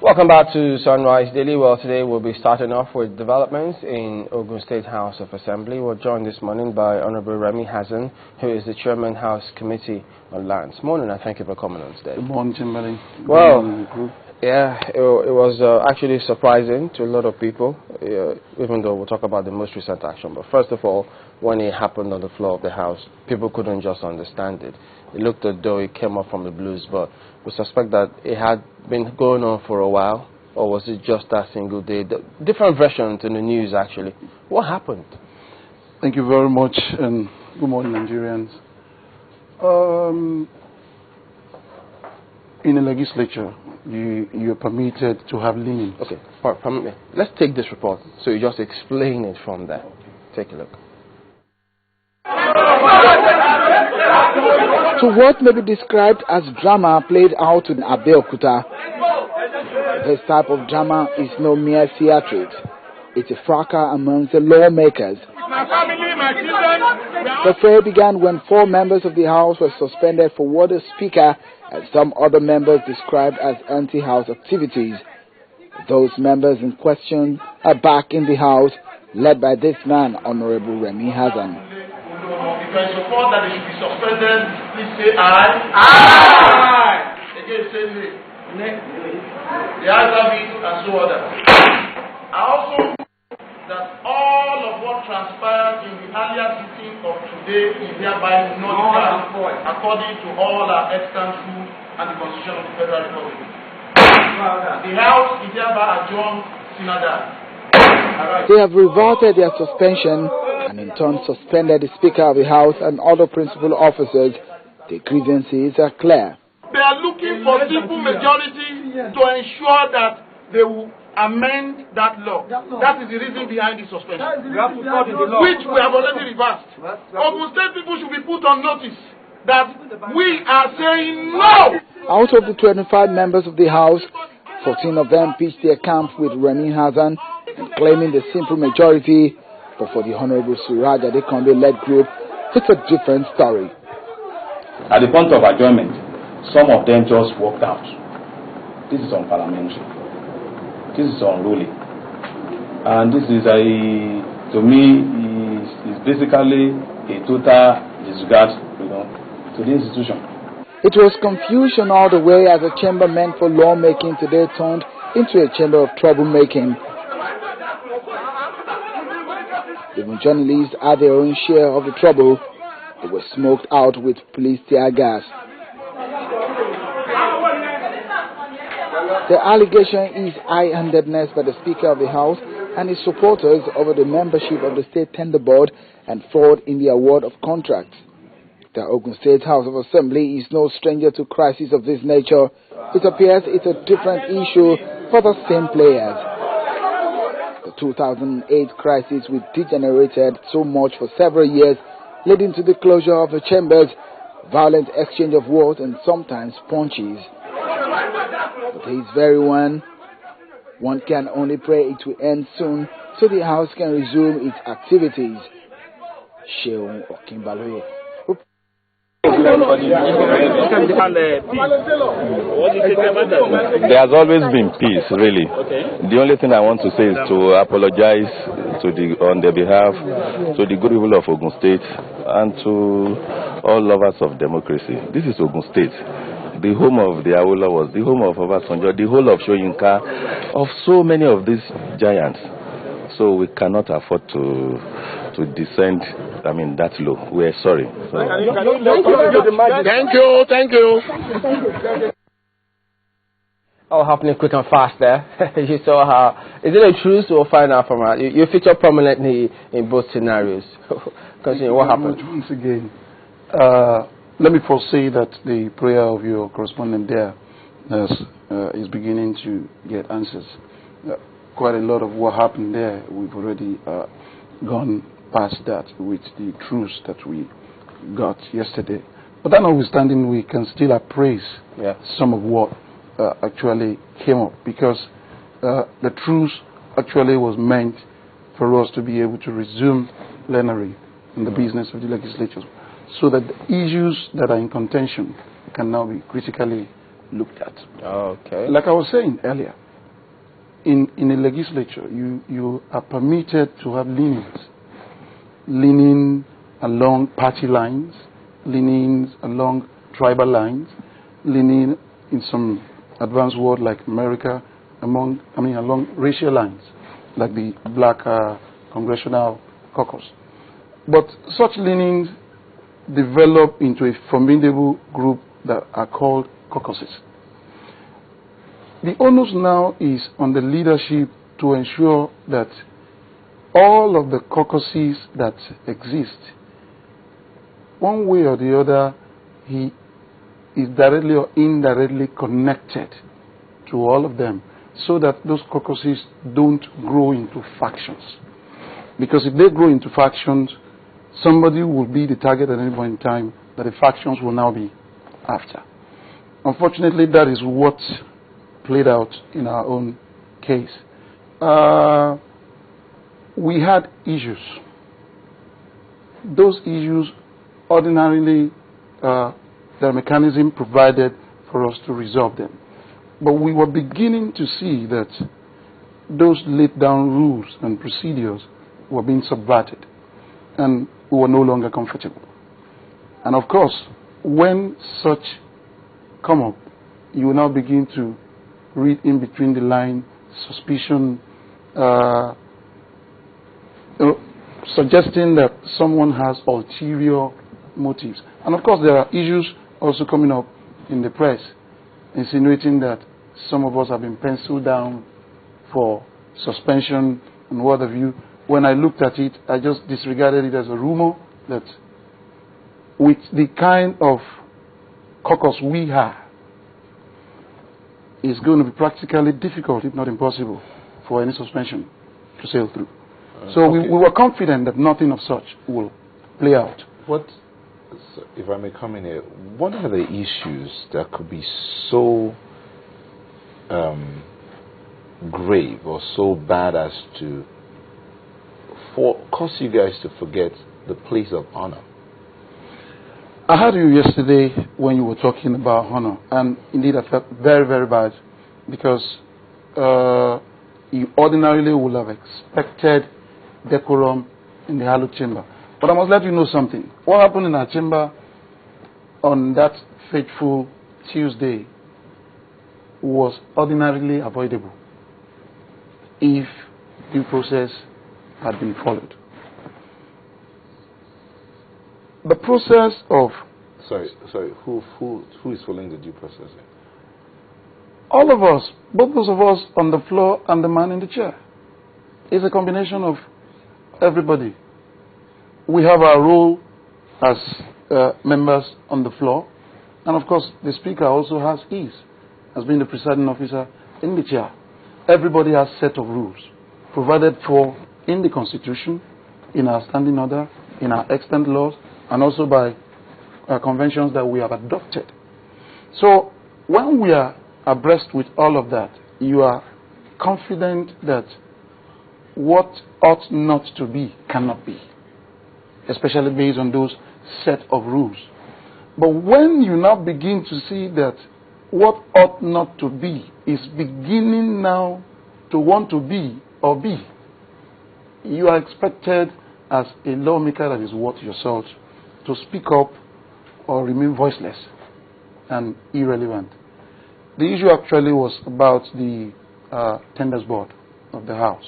Welcome back to Sunrise Daily. Well, today we'll be starting off with developments in Ogun State House of Assembly. We're joined this morning by Honorable Remmy Hassan, who is the Chairman House Committee on Lands. Morning, and thank you for coming on today. Good morning, Timberlake. Well, yeah, it was actually surprising to a lot of people, even though we'll talk about the most recent action. But first of all, when it happened on the floor of the House, people couldn't just understand it. It looked as though it came up from the blues, but we suspect that it had been going on for a while, or was it just that single day? Different versions in the news, actually. What happened? Thank you very much, and good morning, Nigerians. In the legislature, you're permitted to have leaning. Okay, permit me. Let's take this report, so you just explain it from there. Take a look. So what may be described as drama played out in Abeokuta. This type of drama is no mere theatrics. It's a fracas amongst the lawmakers. The fray began when 4 members of the House were suspended for what the Speaker and some other members described as anti-House activities. Those members in question are back in the House, led by this man, Honorable Remmy Hassan. If you support that they should be suspended, please say aye. Aye. Again, say nay. The ayes have it, and so on. I also that all of what transpired in the earlier sitting of today is hereby nullified according to all our extant rules and the Constitution of the Federal Republic. The House is hereby adjourned synodal. They have reverted their suspension and in turn suspended the Speaker of the House and other principal officers. The grievances are clear. They are looking for simple majority to ensure that they will amend that law. That is the reason behind the suspension, which we have already reversed. Ogun State people should be put on notice that we are saying no. Out of the 25 members of the House, 14 of them pitched their camp with Remmy Hassan and claiming the simple majority. But for the Honorable Suraj Adekunle-led group, it's a different story. At the point of adjournment, some of them just walked out. This is unparliamentary. This is unruly. And this is, to me, is basically a total disregard, to the institution. It was confusion all the way as a chamber meant for lawmaking today turned into a chamber of troublemaking. Even journalists had their own share of the trouble. They were smoked out with police tear gas. The allegation is high-handedness by the Speaker of the House and his supporters over the membership of the State Tender Board and fraud in the award of contracts. The Ogun State House of Assembly is no stranger to crises of this nature. It appears it's a different issue for the same players. The 2008 crisis, which degenerated so much for several years, leading to the closure of the chambers, violent exchange of words and sometimes punches. But this very one can only pray it will end soon so the House can resume its activities. Sheung Okimbaloye. There has always been peace, really. The only thing I want to say is to apologize on their behalf to the good people of Ogun State and to all lovers of democracy. This is Ogun State, the home of the Awolowo, the home of Obasanjo, the whole of Soyinka, of so many of these giants. So we cannot afford to descend, that low. We're sorry. So. Thank you. All happening quick and fast there. You saw how. Is it a truth? We'll find out from her. You feature prominently in both scenarios. Continue. What happened? Once again, let me foresee that the prayer of your correspondent there is beginning to get answers. Quite a lot of what happened there, we've already gone past that with the truths that we got yesterday. But that notwithstanding, we can still appraise some of what actually came up, because the truth actually was meant for us to be able to resume plenary in the business of the legislature, so that the issues that are in contention can now be critically looked at. Okay. Like I was saying earlier, in a legislature, you are permitted to have leaning along party lines, leaning along tribal lines, leaning in some advanced world like America, along racial lines, like the Black Congressional Caucus. But such leanings develop into a formidable group that are called caucuses. The onus now is on the leadership to ensure that all of the caucuses that exist, one way or the other, he is directly or indirectly connected to all of them, so that those caucuses don't grow into factions. Because if they grow into factions, somebody will be the target at any point in time that the factions will now be after. Unfortunately, that is what played out in our own case. We had issues. Those issues, ordinarily, the mechanism provided for us to resolve them. But we were beginning to see that those laid down rules and procedures were being subverted, and we were no longer comfortable. And of course, when such come up, you will now begin to read in between the line suspicion, suggesting that someone has ulterior motives. And of course, there are issues also coming up in the press, insinuating that some of us have been penciled down for suspension and what have you. When I looked at it, I just disregarded it as a rumor that with the kind of caucus we have, it's going to be practically difficult, if not impossible, for any suspension to sail through. So we were confident that nothing of such will play out. If I may come in here, what are the issues that could be so grave or so bad as to cause you guys to forget the place of honor? I heard you yesterday when you were talking about honor, and indeed I felt very, very bad, because you ordinarily would have expected decorum in the hallowed chamber. But I must let you know something. What happened in our chamber on that fateful Tuesday was ordinarily avoidable if due process had been followed. The process of... Sorry, who is following the due process? All of us, both those of us on the floor and the man in the chair. It's a combination of everybody. We have our role as members on the floor, and of course the speaker also has his, as being the presiding officer in the chair. Everybody has a set of rules provided for in the Constitution, in our standing order, in our extant laws, and also by conventions that we have adopted. So when we are abreast with all of that, you are confident that what ought not to be cannot be, especially based on those set of rules. But when you now begin to see that what ought not to be is beginning now to want to be or be, you are expected as a lawmaker that is worth your salt to speak up or remain voiceless and irrelevant. The issue actually was about the tenders board of the House.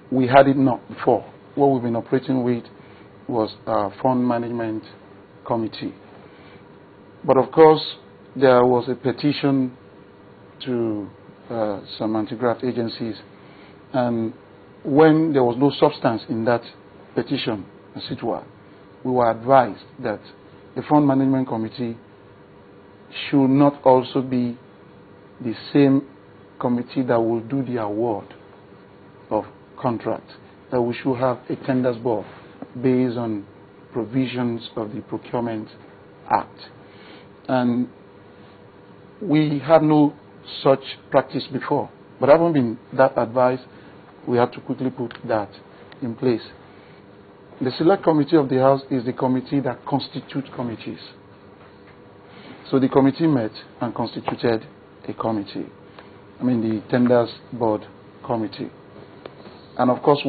We had it not before. What we've been operating with was our fund management committee. But of course, there was a petition to some anti-graft agencies, and when there was no substance in that petition, as it were, we were advised that the fund management committee should not also be the same committee that will do the award of contracts, that we should have a tenders board based on provisions of the Procurement Act. And we had no such practice before, but having been that advised, we had to quickly put that in place. The Select Committee of the House is the committee that constitutes committees. So the committee met and constituted a committee. The tenders board committee. And of course,